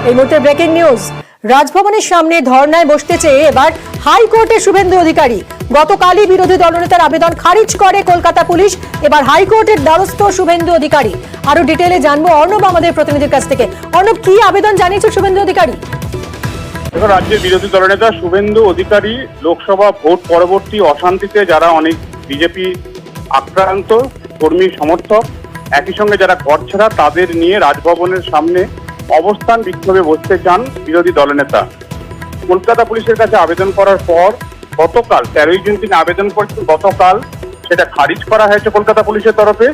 এই মুহূর্তে breaking news, রাজভবনের সামনে ধর্নায় বসতে চেয়ে এবার হাইকোর্টে শুভেন্দু অধিকারী। গতকালই বিরোধী দলনেতার আবেদন খারিজ করে কলকাতা পুলিশ, এবার হাইকোর্টের দ্বারস্থ শুভেন্দু অধিকারী। আরো ডিটেইলে জানবো অর্ণব আমাদের প্রতিনিধির কাছ থেকে। অর্ণব, কি আবেদন জানিয়েছে শুভেন্দু অধিকারী? দেখো, রাজ্যের বিরোধী দলনেতা শুভেন্দু অধিকারী লোকসভা ভোট পরবর্তী অশান্তিতে যারা অনেক বিজেপি আক্রান্ত কর্মী সমর্থক, একই সঙ্গে যারা ঘরছাড়া, তাদের নিয়ে রাজভবনের সামনে অবস্থান বিক্ষোভে বসতে চান বিরোধী দলনেতা। কলকাতা পুলিশের কাছে আবেদন করার পর গতকাল 13ই জুন তিনি আবেদন করেছেন, গতকাল সেটা খারিজ করা হয়েছে কলকাতা পুলিশের তরফে।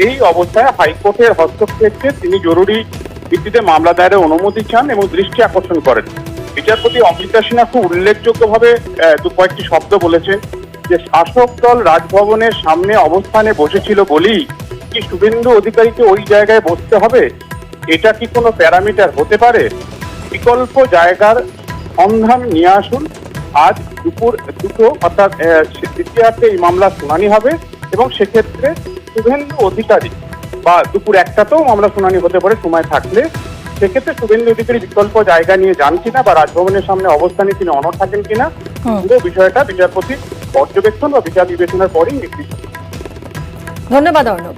এই অবস্থায় হাইকোর্টের হস্তক্ষেপকে তিনি জরুরি ভিত্তিতে মামলা দায়েরের অনুমতি চান এবং দৃষ্টি আকর্ষণ করেন। বিচারপতি অমৃতা সিনহা খুব উল্লেখযোগ্যভাবে কয়েকটি শব্দ বলেছেন যে শাসক দল রাজভবনের সামনে অবস্থানে বসেছিল বলেই কি শুভেন্দু অধিকারীকে ওই জায়গায় বসতে হবে? এটা কি কোনো প্যারামিটার হতে পারে? বিকল্প জায়গার সন্ধান নিয়ে আসুন। আজ দুপুর 2 অর্থাৎ দ্বিতীয়ার্ধে এই মামলার শুনানি হবে এবং সেক্ষেত্রে শুভেন্দু অধিকারী বা দুপুর 1টাতেও মামলা শুনানি হতে পারে সময় থাকলে। সেক্ষেত্রে শুভেন্দু অধিকারী বিকল্প জায়গা নিয়ে যান কিনা বা রাজভবনের সামনে অবস্থানে তিনি অনড় থাকেন কিনা, পুরো বিষয়টা বিচারপতির পর্যবেক্ষণ বা বিচার বিবেচনার পরেই নির্দিষ্ট। ধন্যবাদ অর্ণব।